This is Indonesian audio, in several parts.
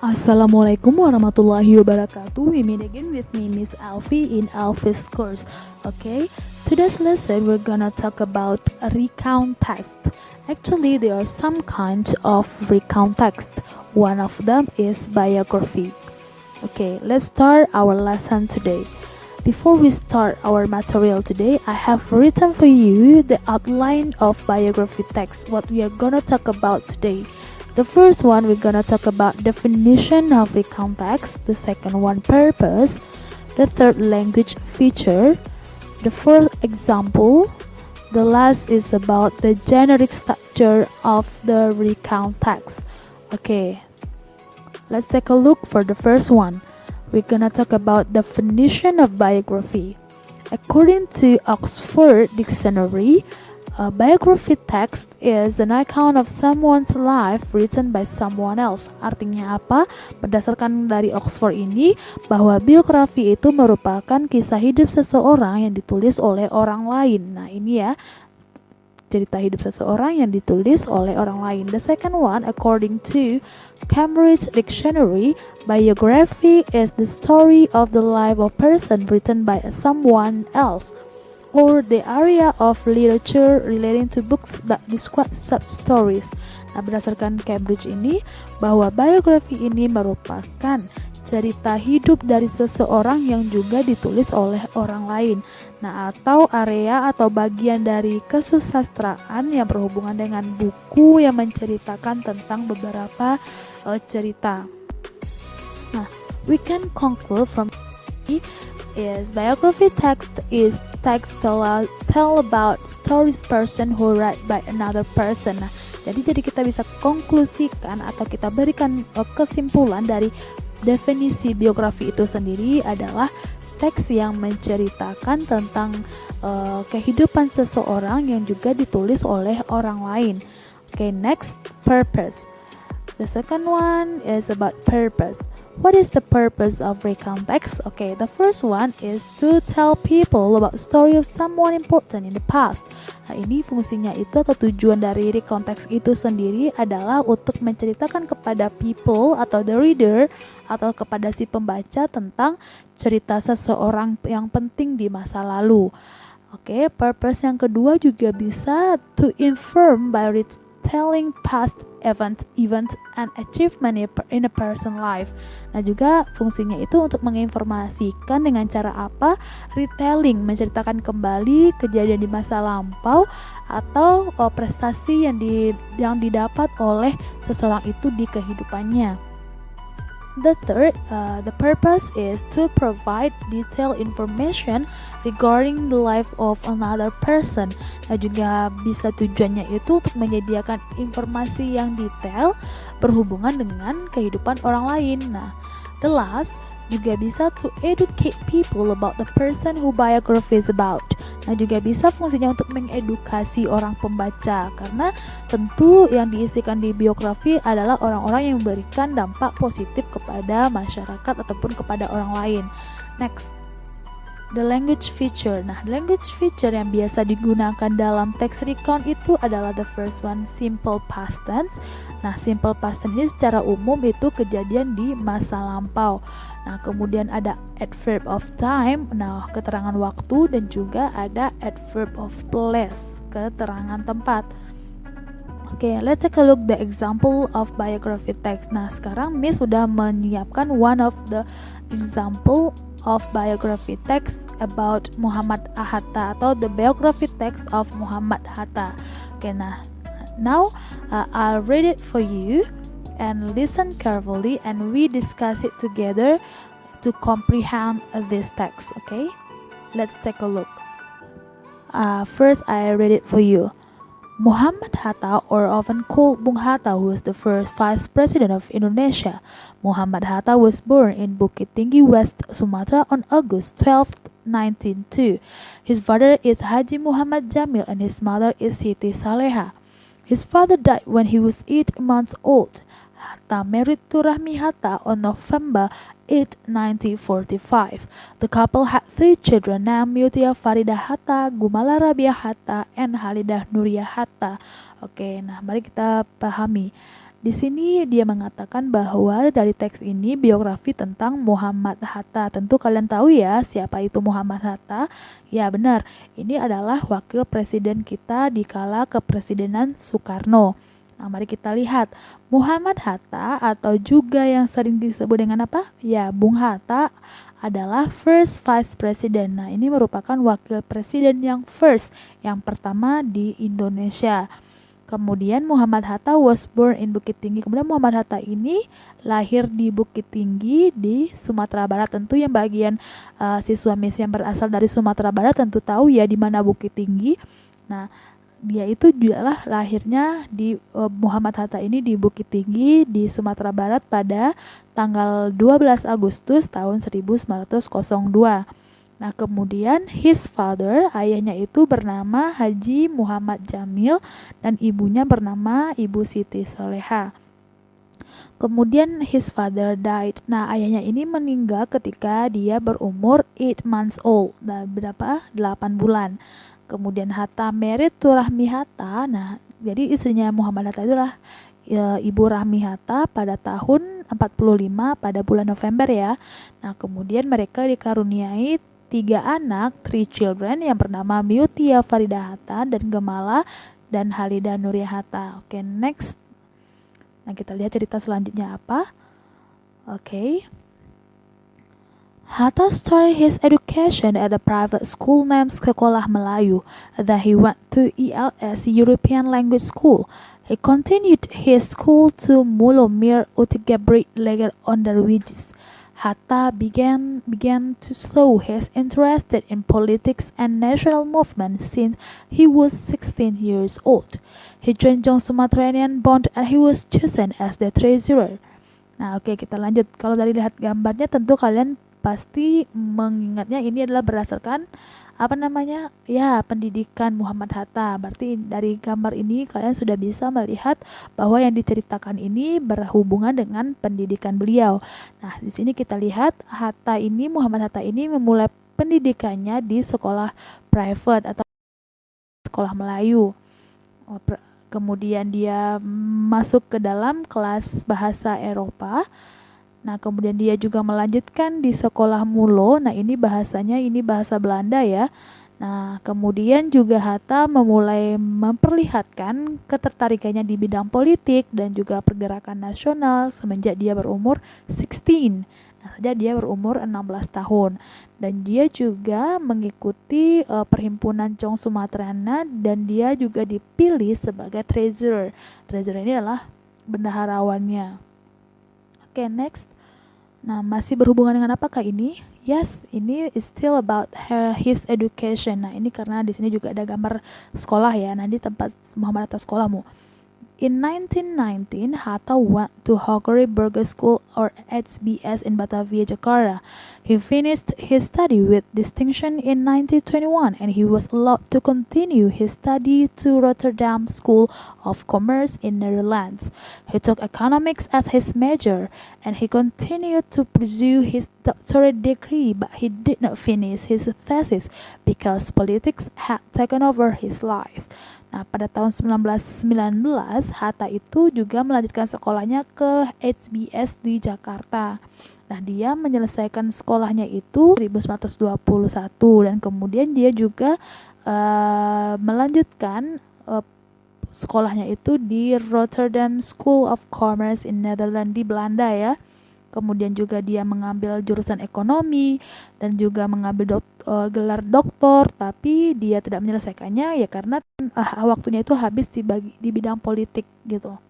Assalamualaikum warahmatullahi wabarakatuh. We meet again with me, Miss Alfie, in Alfie's course. Okay, today's lesson we're gonna talk about recount text. Actually, there are some kinds of recount text. One of them is biography. Okay, let's start our lesson today. Before we start our material today, I have written for you the outline of biography text, what we are gonna talk about today. The first one, we're gonna talk about definition of recount text. The second one, purpose. The third, language feature. The fourth, example. The last is about the generic structure of the recount text. Okay, let's take a look for the first one. We're gonna talk about definition of biography. According to Oxford Dictionary, a biography text is an account of someone's life written by someone else. Artinya apa? Berdasarkan dari Oxford ini, bahwa biografi itu merupakan kisah hidup seseorang yang ditulis oleh orang lain. Nah, ini ya, cerita hidup seseorang yang ditulis oleh orang lain. The second one, according to Cambridge Dictionary, biography is the story of the life of a person written by someone else, or the area of literature relating to books that describe such stories. Nah, berdasarkan Cambridge ini, bahwa biografi ini merupakan cerita hidup dari seseorang yang juga ditulis oleh orang lain. Nah, atau area atau bagian dari kesusastraan yang berhubungan dengan buku yang menceritakan tentang beberapa cerita. Nah, we can conclude from is biography text is text tell about stories person who write by another person. Nah, jadi kita bisa konklusikan atau kita berikan kesimpulan dari definisi biografi itu sendiri adalah teks yang menceritakan tentang kehidupan seseorang yang juga ditulis oleh orang lain. Okay, next, purpose. The second one is about purpose. What is the purpose of recount text? Okay, the first one is to tell people about story of someone important in the past. Nah, ini fungsinya itu atau tujuan dari recount text itu sendiri adalah untuk menceritakan kepada people atau the reader atau kepada si pembaca tentang cerita seseorang yang penting di masa lalu. Okay, purpose yang kedua juga bisa to inform by telling past event and achievement in a person life. Nah, juga fungsinya itu untuk menginformasikan dengan cara apa? Retelling, menceritakan kembali kejadian di masa lampau atau prestasi yang didapat oleh seseorang itu di kehidupannya. The third, the purpose is to provide detailed information regarding the life of another person. Nah, juga bisa tujuannya itu untuk menyediakan informasi yang detail berhubungan dengan kehidupan orang lain. Nah, the last juga bisa to educate people about the person who biography is about. Nah, juga bisa fungsinya untuk mengedukasi orang pembaca, karena tentu yang diisikan di biografi adalah orang-orang yang memberikan dampak positif kepada masyarakat ataupun kepada orang lain. Next, the language feature. Nah, language feature yang biasa digunakan dalam teks recount itu adalah the first one, simple past tense. Nah, simple past tense ini secara umum itu kejadian di masa lampau. Nah, kemudian ada adverb of time, nah keterangan waktu, dan juga ada adverb of place, keterangan tempat. Okay, let's take a look the example of biography text. Nah, sekarang Miss sudah menyiapkan one of the example of biography text about Muhammad Hatta atau the biography text of Muhammad Hatta. Okay, nah, now I'll read it for you and listen carefully, and we discuss it together to comprehend this text. Okay, let's take a look. First, I read it for you. Muhammad Hatta, or often called Bung Hatta, who was the first vice president of Indonesia. Muhammad Hatta was born in Bukit Tinggi, West Sumatra on August 12, 1902. His father is Haji Muhammad Jamil and his mother is Siti Saleha. His father died when he was 8 months old. Hatta married to Rahmi Hatta on November 8, 1945. The couple had 3 children named Mutia Farida Hatta, Gumala Rabia Hatta, and Halidah Nuria Hatta. Oke, nah mari kita pahami. Di sini dia mengatakan bahwa dari teks ini biografi tentang Muhammad Hatta. Tentu kalian tahu ya siapa itu Muhammad Hatta. Ya benar, ini adalah wakil presiden kita di kala kepresidenan Soekarno. Nah, mari kita lihat. Muhammad Hatta atau juga yang sering disebut dengan apa? Ya, Bung Hatta adalah first vice president. Nah, ini merupakan wakil presiden yang first, yang pertama di Indonesia. Kemudian Muhammad Hatta was born in Bukit Tinggi. Kemudian Muhammad Hatta ini lahir di Bukit Tinggi di Sumatera Barat. Tentu yang bagian siswa Miss yang berasal dari Sumatera Barat tentu tahu ya di mana Bukit Tinggi. Nah, dia itu juga lah lahirnya di Muhammad Hatta ini di Bukit Tinggi di Sumatera Barat pada tanggal 12 Agustus tahun 1902. Nah, kemudian his father, ayahnya itu bernama Haji Muhammad Jamil dan ibunya bernama Ibu Siti Soleha. Kemudian his father died. Nah, ayahnya ini meninggal ketika dia berumur 8 months old. Nah, berapa? 8 bulan. Kemudian Hatta married to Rahmi Hatta. Nah, jadi istrinya Muhammad Hatta itulah Ibu Rahmi Hatta pada tahun 45 pada bulan November ya. Nah, kemudian mereka dikaruniai 3 anak, 3 children yang bernama Mutia Farida Hatta dan Gemala dan Halida Nuria Hatta. Oke, next. Nah, kita lihat cerita selanjutnya apa. Oke. Hatta started his education at a private school named Sekolah Melayu. Then he went to ELS, European Language School. He continued his school to Mulomir Utigebrit later on the Regis. Hatta began to show his interest in politics and national movement since he was 16 years old. He joined Young Sumatranian Bond and he was chosen as the treasurer. Nah, oke, kita lanjut. Kalau dari lihat gambarnya tentu kalian pasti mengingatnya ini adalah berdasarkan pendidikan Muhammad Hatta. Berarti dari gambar ini kalian sudah bisa melihat bahwa yang diceritakan ini berhubungan dengan pendidikan beliau. Nah, di sini kita lihat Muhammad Hatta ini memulai pendidikannya di sekolah private atau sekolah Melayu. Kemudian dia masuk ke dalam kelas bahasa Eropa. Nah, kemudian dia juga melanjutkan di sekolah Mulo. Nah, ini bahasanya bahasa Belanda ya. Nah, kemudian juga Hatta memulai memperlihatkan ketertarikannya di bidang politik dan juga pergerakan nasional semenjak dia berumur 16. Nah, sejak dia berumur 16 tahun. Dan dia juga mengikuti perhimpunan Chong Sumatrana dan dia juga dipilih sebagai treasurer. Treasurer ini adalah bendaharawannya. Oke, next. Nah, masih berhubungan dengan apakah ini? Yes, ini is still about his education. Nah, ini karena di sini juga ada gambar sekolah ya. Nah, di tempat Muhammad Hatta sekolahmu. In 1919, Hatta went to Hoggery Burger School or HBS in Batavia, Jakarta. He finished his study with distinction in 1921 and he was allowed to continue his study to Rotterdam School of Commerce in Netherlands. He took economics as his major and he continued to pursue his doctorate degree, but he did not finish his thesis because politics had taken over his life. Nah, pada tahun 1919, Hatta itu juga melanjutkan sekolahnya ke HBS di Jakarta. Nah, dia menyelesaikan sekolahnya itu 1921 dan kemudian dia juga melanjutkan sekolahnya itu di Rotterdam School of Commerce in Netherlands di Belanda ya. Kemudian juga dia mengambil jurusan ekonomi dan juga mengambil gelar doktor, tapi dia tidak menyelesaikannya ya karena waktunya itu habis di bidang politik gitu.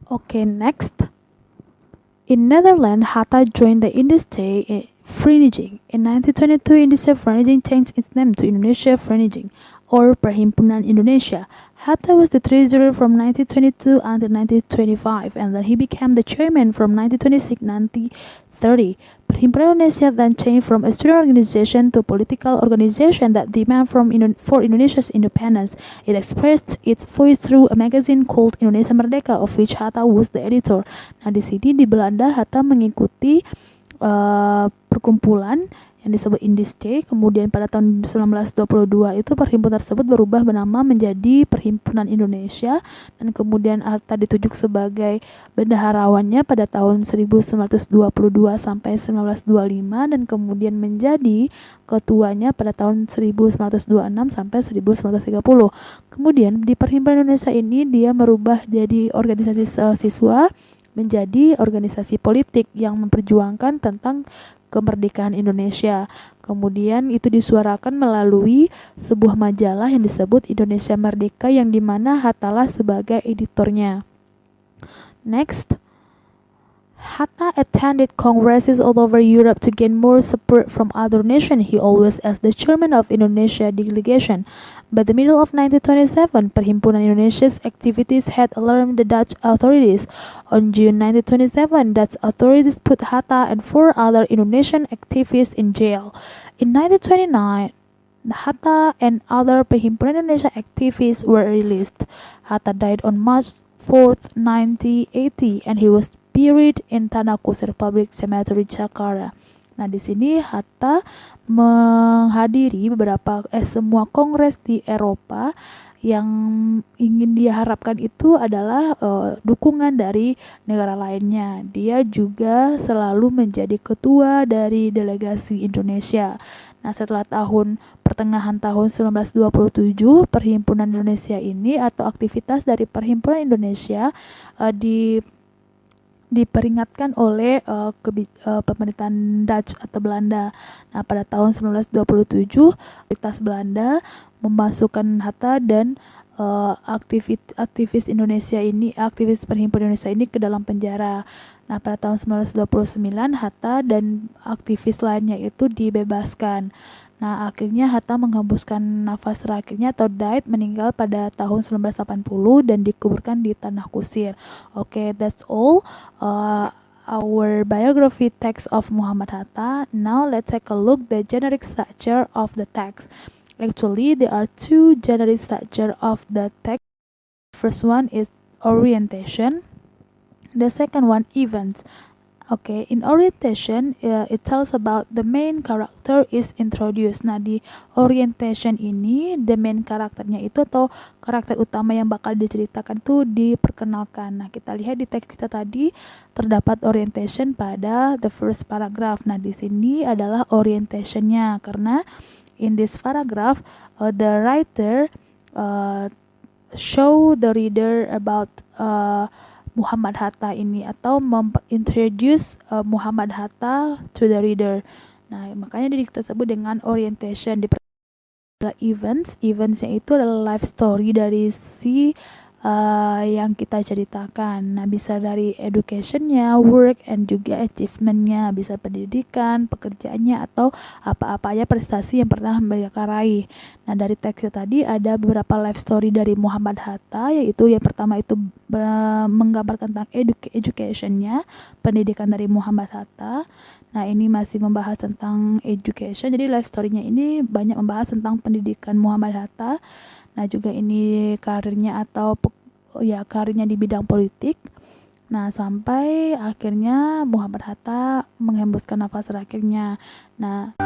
Okay, next. In Netherlands, Hatta joined the Industrie Vereniging. In 1922, Industrie Vereniging changed its name to Indonesia Vereniging or Perhimpunan Indonesia. Hatta was the treasurer from 1922 until 1925, and then he became the chairman from 1926-1930. Perhimpunan Indonesia then changed from a student organization to a political organization that demanded for Indonesia's independence. It expressed its voice through a magazine called Indonesia Merdeka, of which Hatta was the editor. Nah, di sini di Belanda Hatta mengikuti perkumpulan yang disebut Indische. Kemudian pada tahun 1922 itu perhimpunan tersebut berubah bernama menjadi Perhimpunan Indonesia, dan kemudian Hatta ditunjuk sebagai bendaharawannya pada tahun 1922 sampai 1925, dan kemudian menjadi ketuanya pada tahun 1926 sampai 1930. Kemudian di Perhimpunan Indonesia ini dia merubah dari organisasi siswa menjadi organisasi politik yang memperjuangkan tentang kemerdekaan Indonesia. Kemudian itu disuarakan melalui sebuah majalah yang disebut Indonesia Merdeka, yang dimana Hattalah sebagai editornya. Next, Hatta attended congresses all over Europe to gain more support from other nations. He always as the chairman of Indonesia delegation. By the middle of 1927, Perhimpunan Indonesia's activities had alarmed the Dutch authorities. On June 1927, Dutch authorities put Hatta and 4 other Indonesian activists in jail. In 1929, Hatta and other Perhimpunan Indonesia activists were released. Hatta died on March 4th, 1980, and he was buried in Tanah Kusir Public Cemetery, Jakarta. Nah, di sini Hatta menghadiri semua kongres di Eropa. Yang ingin dia harapkan itu adalah dukungan dari negara lainnya. Dia juga selalu menjadi ketua dari delegasi Indonesia. Nah, setelah pertengahan tahun 1927, Perhimpunan Indonesia ini atau aktivitas dari Perhimpunan Indonesia diperingatkan oleh pemerintahan Dutch atau Belanda. Nah, pada tahun 1927, aktivitas Belanda memasukkan Hatta dan aktivis Perhimpunan Indonesia ini ke dalam penjara. Nah, pada tahun 1929, Hatta dan aktivis lainnya itu dibebaskan. Nah, akhirnya Hatta menghembuskan nafas terakhirnya atau died, meninggal pada tahun 1980 dan dikuburkan di Tanah Kusir. Okay, that's all our biography text of Muhammad Hatta. Now let's take a look the generic structure of the text. Actually, there are 2 generic structure of the text. First one is orientation. The second one, events. Okay, in orientation, it tells about the main character is introduced. Nah, di orientation ini, the main karakternya itu atau karakter utama yang bakal diceritakan tuh diperkenalkan. Nah, kita lihat di teks kita tadi terdapat orientation pada the first paragraph. Nah, di sini adalah orientationnya karena in this paragraph, the writer show the reader about Muhammad Hatta ini atau introduce Muhammad Hatta to the reader. Nah, makanya kita sebut dengan orientation. Di eventsnya itu adalah life story dari si yang kita ceritakan. Nah, bisa dari educationnya, work, and juga achievementnya, bisa pendidikan, pekerjaannya, atau apa-apa aja prestasi yang pernah mereka raih. Nah, dari teksnya tadi ada beberapa life story dari Muhammad Hatta, yaitu yang pertama itu menggambarkan tentang educationnya, pendidikan dari Muhammad Hatta. Nah, ini masih membahas tentang education, jadi life story-nya ini banyak membahas tentang pendidikan Muhammad Hatta. Nah, juga ini karirnya karirnya di bidang politik. Nah, sampai akhirnya Muhammad Hatta menghembuskan nafas terakhirnya. Nah,